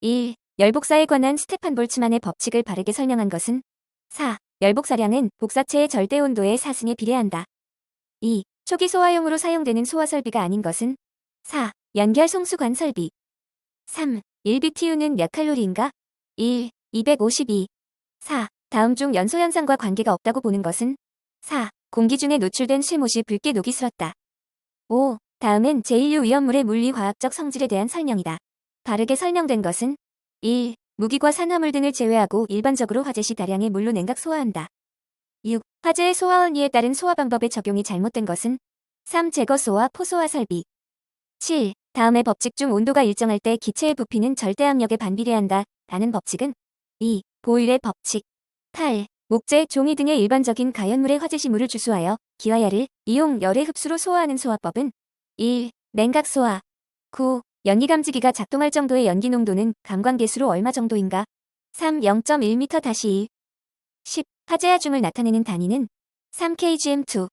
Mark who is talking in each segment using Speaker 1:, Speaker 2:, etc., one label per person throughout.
Speaker 1: 1. 열복사에 관한 스테판 볼츠만의 법칙을 바르게 설명한 것은 4. 열복사량은 복사체의 절대 온도의 4승에 비례한다. 2. 초기 소화용으로 사용되는 소화 설비가 아닌 것은 4. 연결 송수관 설비. 3. 1BTU는 몇 칼로리인가? 1. 252. 4. 다음 중 연소 현상과 관계가 없다고 보는 것은 4. 공기 중에 노출된 쇠못이 붉게 녹이 슬었다. 5. 다음은 제1류 위험물의 물리화학적 성질에 대한 설명이다. 바르게 설명된 것은 1. 무기과 산화물 등을 제외하고 일반적으로 화재 시 다량의 물로 냉각 소화한다. 6. 화재의 소화 원리에 따른 소화 방법의 적용이 잘못된 것은 3. 제거 소화 포소화 설비. 7. 다음의 법칙 중 온도가 일정할 때 기체의 부피는 절대 압력에 반비례한다. 라는 법칙은 2. 보일의 법칙. 8. 목재, 종이 등의 일반적인 가연물의 화재 시 물을 주수하여 기와열을 이용 열의 흡수로 소화하는 소화법은 1. 냉각 소화. 9. 연기감지기가 작동할 정도의 연기 농도는 감광계수로 얼마 정도인가? 3. 0.1m-1. 10. 화재하중을 나타내는 단위는 3kgm2.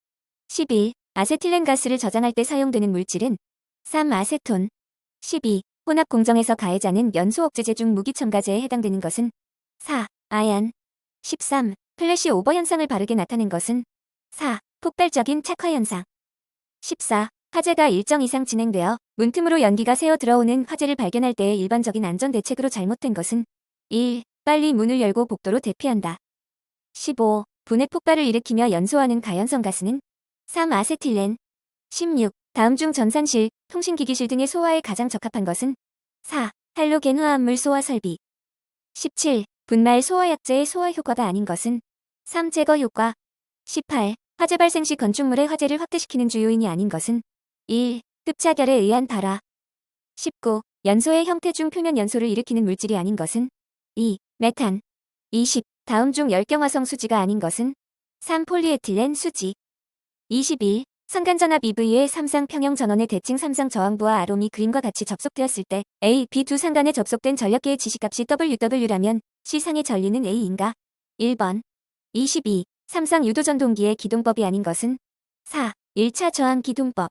Speaker 1: 11. 아세틸렌 가스를 저장할 때 사용되는 물질은 3. 아세톤. 12. 혼합 공정에서 가해자는 연소 억제제 중 무기 첨가제에 해당되는 것은 4. 아얀. 13. 플래시 오버 현상을 바르게 나타낸 것은 4. 폭발적인 착화 현상. 14. 화재가 일정 이상 진행되어 문틈으로 연기가 새어 들어오는 화재를 발견할 때의 일반적인 안전 대책으로 잘못된 것은 1. 빨리 문을 열고 복도로 대피한다. 15. 분해 폭발을 일으키며 연소하는 가연성 가스는 3. 아세틸렌. 16. 다음 중 전산실, 통신기기실 등의 소화에 가장 적합한 것은 4. 할로겐 화합물 소화 설비. 17. 분말 소화약제의 소화 효과가 아닌 것은 3. 제거 효과. 18. 화재 발생 시 건축물의 화재를 확대시키는 주요인이 아닌 것은 1. 흡착열에 의한 발화. 19. 연소의 형태 중 표면 연소를 일으키는 물질이 아닌 것은 2. 메탄. 20. 다음 중 열경화성 수지가 아닌 것은 3. 폴리에틸렌 수지. 21. 상간전압 EV의 삼상 평형 전원의 대칭 삼상 저항부와 아롬이 그림과 같이 접속되었을 때 A, B 두 상간에 접속된 전력계의 지시값이 WW라면 C상의 전류는 A인가? 1번. 22. 삼상 유도전동기의 기동법이 아닌 것은 4. 1차 저항 기동법.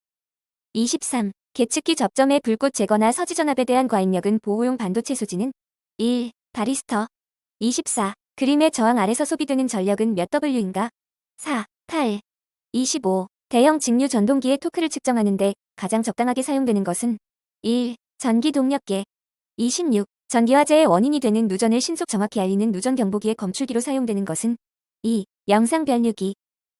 Speaker 1: 23. 계측기 접점의 불꽃 제거나 서지전압에 대한 과입력은 보호용 반도체 소지는 1. 바리스터. 24. 그림의 저항 아래서 소비되는 전력은 몇 W인가? 4. 8. 25. 대형 직류 전동기의 토크를 측정하는데 가장 적당하게 사용되는 것은 1. 전기 동력계. 26. 전기화재의 원인이 되는 누전을 신속 정확히 알리는 누전 경보기의 검출기로 사용되는 것은 2. 영상 변류기.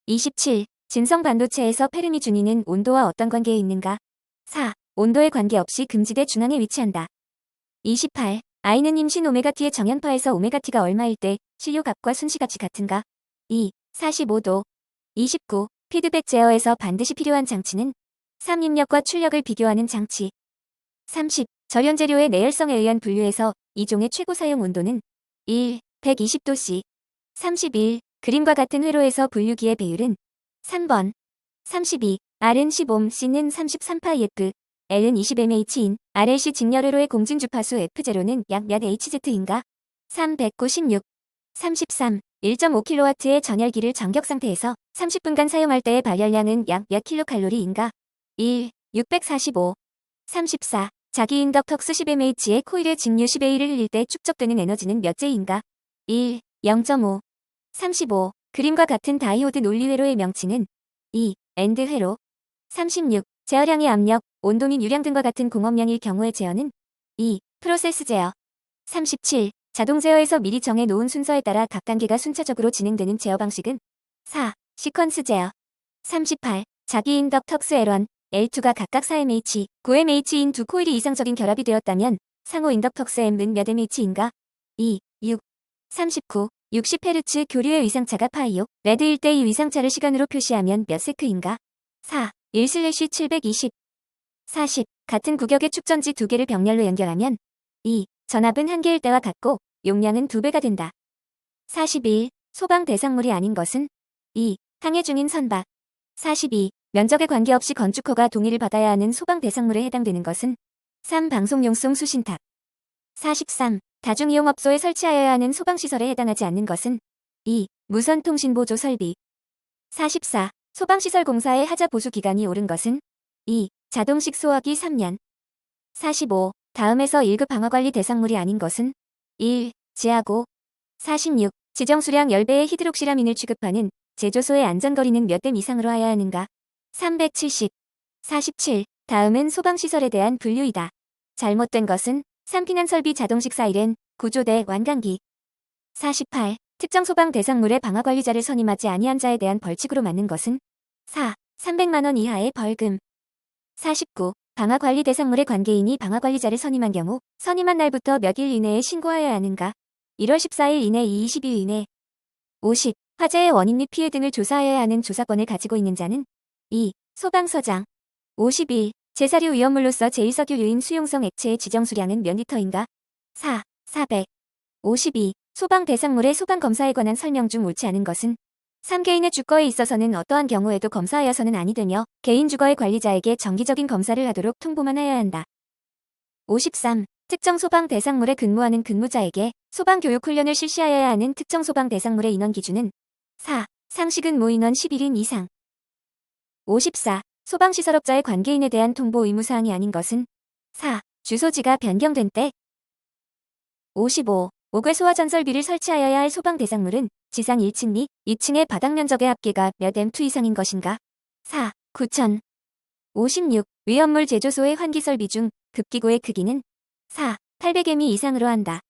Speaker 1: 27. 진성 반도체에서 페르미 준위는 온도와 어떤 관계에 있는가? 4. 온도에 관계없이 금지대 중앙에 위치한다. 28. I는 임신 오메가T의 정연파에서 오메가T가 얼마일 때 신료값과 순시값이 같은가? 2. 45도. 29. 피드백 제어에서 반드시 필요한 장치는 3. 입력과 출력을 비교하는 장치. 30. 절연재료의 내열성에 의한 분류에서 이 종의 최고 사용 온도는 1. 120도C. 31. 그림과 같은 회로에서 분류기의 배율은 3번. 32. R은 10옴, C는 33파이F, L은 20mH인 RLC 직렬회로의 공진주파수 F0는 약 몇 Hz인가? 3. 196. 33. 1.5kW의 전열기를 정격 상태에서 30분간 사용할 때의 발열량은 약 몇 킬로칼로리인가? 1. 645. 34. 자기 인덕턱스 10mH의 코일의 직류 10A를 흘릴 때 축적되는 에너지는 몇 J인가? 1. 0.5. 35. 그림과 같은 다이오드 논리회로의 명칭은 2. 엔드 회로. 36. 제어량의 압력, 온도 및 유량 등과 같은 공업량일 경우의 제어는 2. 프로세스 제어. 37. 자동 제어에서 미리 정해 놓은 순서에 따라 각 단계가 순차적으로 진행되는 제어 방식은 4. 시퀀스 제어. 38. 자기 인덕턱스 L1, L2가 각각 4mH, 9mH인 두 코일이 이상적인 결합이 되었다면 상호 인덕턱스 M은 몇 mH인가? 2. 6. 39. 60Hz 교류의 위상차가 파이오, 레드일 때 이 위상차를 시간으로 표시하면 몇 세크인가? 4. 1/720. 40. 같은 구격의 축전지 두 개를 병렬로 연결하면 2. 전압은 한 개일 때와 같고 용량은 2배가 된다. 41. 소방 대상물이 아닌 것은 2. 항해 중인 선박. 42. 면적에 관계없이 건축허가 동의를 받아야 하는 소방 대상물에 해당되는 것은 3. 방송용송 수신탑. 43. 다중이용업소에 설치하여야 하는 소방시설에 해당하지 않는 것은 2. 무선통신보조 설비. 44. 소방시설공사의 하자 보수 기간이 오른 것은 2. 자동식 소화기 3년. 45. 다음에서 1급 방화관리 대상물이 아닌 것은 1. 지하고 46. 지정 수량 10배의 히드록시라민을 취급하는 제조소의 안전거리는 몇 댐 이상으로 하여야 하는가? 370. 47. 다음은 소방시설에 대한 분류이다. 잘못된 것은 3. 피난설비 자동식 사이렌, 구조대, 완강기. 48. 특정 소방 대상물의 방화관리자를 선임하지 아니한 자에 대한 벌칙으로 맞는 것은 4. 300만원 이하의 벌금. 49. 방화관리 대상물의 관계인이 방화관리자를 선임한 경우 선임한 날부터 몇 일 이내에 신고하여야 하는가? 1월 14일 이내 20일 이내. 50. 화재의 원인 및 피해 등을 조사하여야 하는 조사권을 가지고 있는 자는 2. 소방서장. 51. 제사류 위험물로서 제1석유류인 수용성 액체의 지정 수량은 몇 리터인가? 4. 400. 52. 소방 대상물의 소방 검사에 관한 설명 중 옳지 않은 것은 3. 개인의 주거에 있어서는 어떠한 경우에도 검사하여서는 아니 되며 개인 주거의 관리자에게 정기적인 검사를 하도록 통보만 하여야 한다. 53. 특정 소방 대상물에 근무하는 근무자에게 소방교육훈련을 실시하여야 하는 특정 소방 대상물의 인원 기준은 4. 상시근 모인원 11인 이상. 54. 소방시설업자의 관계인에 대한 통보 의무사항이 아닌 것은 4. 주소지가 변경된 때. 55. 옥외 소화전설비를 설치하여야 할 소방 대상물은 지상 1층 및 2층의 바닥 면적의 합계가 몇 M2 이상인 것인가? 4. 9,000. 56. 위험물 제조소의 환기설비 중 급기구의 크기는 4. 800M 이상으로 한다.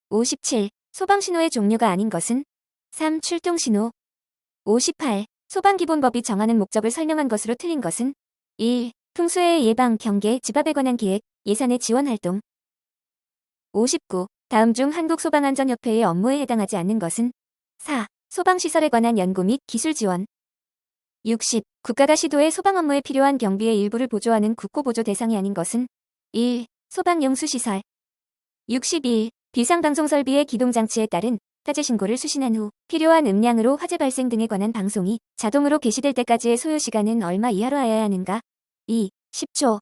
Speaker 1: 57. 소방신호의 종류가 아닌 것은 3. 출동신호. 58. 소방기본법이 정하는 목적을 설명한 것으로 틀린 것은 1. 풍수해의 예방, 경계, 집합에 관한 계획, 예산의 지원 활동. 59. 다음 중 한국소방안전협회의 업무에 해당하지 않는 것은 4. 소방시설에 관한 연구 및 기술 지원. 60. 국가가 시도의 소방 업무에 필요한 경비의 일부를 보조하는 국고보조 대상이 아닌 것은 1. 소방용수시설. 61. 비상방송설비의 기동장치에 따른 화재 신고를 수신한 후 필요한 음량으로 화재 발생 등에 관한 방송이 자동으로 개시될 때까지의 소요시간은 얼마 이하로 하여야 하는가? 2. 10초.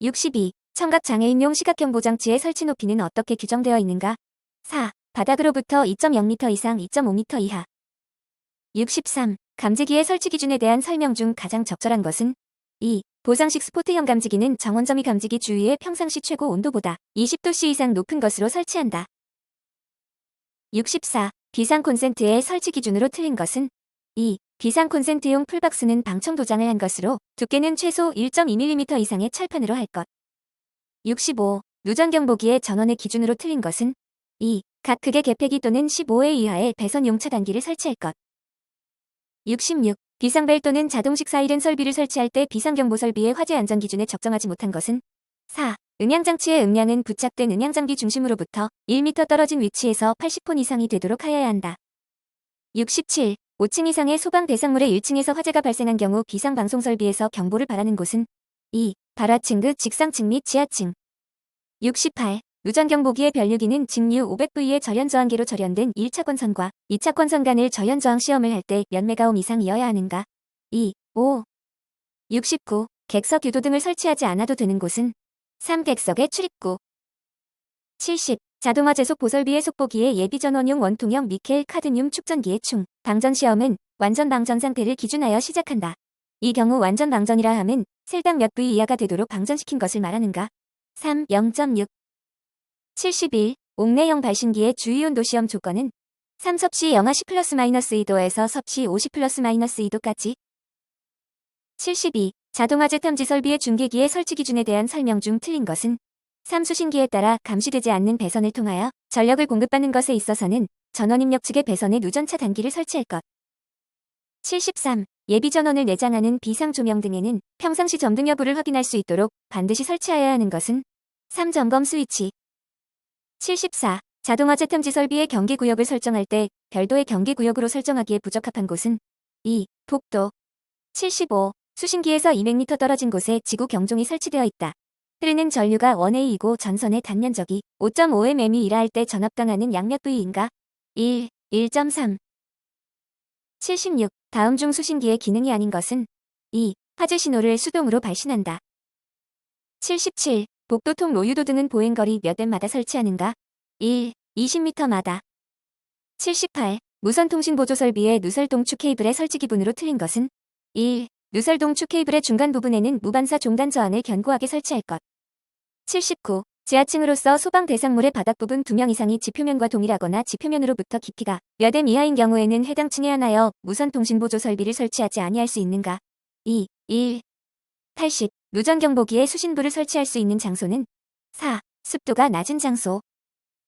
Speaker 1: 62. 청각장애인용 시각형 보장치의 설치 높이는 어떻게 규정되어 있는가? 4. 바닥으로부터 2.0m 이상 2.5m 이하. 63. 감지기의 설치 기준에 대한 설명 중 가장 적절한 것은 2. 보상식 스포트형 감지기는 정원점이 감지기 주위의 평상시 최고 온도보다 20도씨 이상 높은 것으로 설치한다. 64. 비상 콘센트의 설치 기준으로 틀린 것은 2. 비상 콘센트용 풀박스는 방청 도장을 한 것으로 두께는 최소 1.2mm 이상의 철판으로 할 것. 65. 누전경보기의 전원의 기준으로 틀린 것은 2. 각 극의 개폐기 또는 15회 이하의 배선용 차단기를 설치할 것. 66. 비상벨 또는 자동식 사이렌 설비를 설치할 때 비상경보 설비의 화재 안전 기준에 적정하지 못한 것은 4. 음향장치의 음량은 부착된 음향장비 중심으로부터 1m 떨어진 위치에서 80폰 이상이 되도록 하여야 한다. 67. 5층 이상의 소방 대상물의 1층에서 화재가 발생한 경우 비상방송 설비에서 경보를 발하는 곳은 2. 발화층 그 직상층 및 지하층. 68. 누전경보기의 변류기는 직류 500V의 절연저항계로 절연된 1차권선과 2차권선 간을 절연저항 시험을 할 때 몇 메가옴 이상이어야 하는가? 2. 5. 69. 객석 유도 등을 설치하지 않아도 되는 곳은 3. 객석의 출입구. 70. 자동화 제속 보설비의 속보기의 예비전원용 원통형 니켈 카드뮴 축전기의 충, 방전 시험은 완전 방전 상태를 기준하여 시작한다. 이 경우 완전 방전이라 함은 셀당 몇 V 이하가 되도록 방전시킨 것을 말하는가? 3. 0.6. 71. 옥내형 발신기의 주유온도 시험 조건은 3. 섭씨 영하 10+-2도에서 섭씨 50+-2도까지. 72. 자동화재 탐지 설비의 중계기의 설치 기준에 대한 설명 중 틀린 것은 3. 수신기에 따라 감시되지 않는 배선을 통하여 전력을 공급받는 것에 있어서는 전원 입력 측의 배선에 누전차 단기를 설치할 것. 73. 예비전원을 내장하는 비상조명 등에는 평상시 점등 여부를 확인할 수 있도록 반드시 설치하여야 하는 것은 3. 점검 스위치. 74. 자동화재 탐지 설비의 경계구역을 설정할 때 별도의 경계구역으로 설정하기에 부적합한 곳은 2. 복도. 75. 수신기에서 200m 떨어진 곳에 지구 경종이 설치되어 있다. 흐르는 전류가 원웨이이고 전선의 단면적이 5.5mm이라 할 때 전압당하는 양 몇 V인가? 1. 1.3. 76. 다음 중 수신기의 기능이 아닌 것은 2. 화재 신호를 수동으로 발신한다. 77. 복도통 로유도 등은 보행거리 몇 댐마다 설치하는가? 1. 20m마다. 78. 무선통신보조 설비의 누설동축 케이블의 설치 기분으로 틀린 것은 1. 누설동축 케이블의 중간 부분에는 무반사 종단 저항을 견고하게 설치할 것. 79. 지하층으로서 소방 대상물의 바닥 부분 2명 이상이 지표면과 동일하거나 지표면으로부터 깊이가 몇 m 이하인 경우에는 해당 층에 하나여 무선 통신 보조 설비를 설치하지 아니할 수 있는가. 2. 1. 80. 누전 경보기에 수신부를 설치할 수 있는 장소는 4. 습도가 낮은 장소.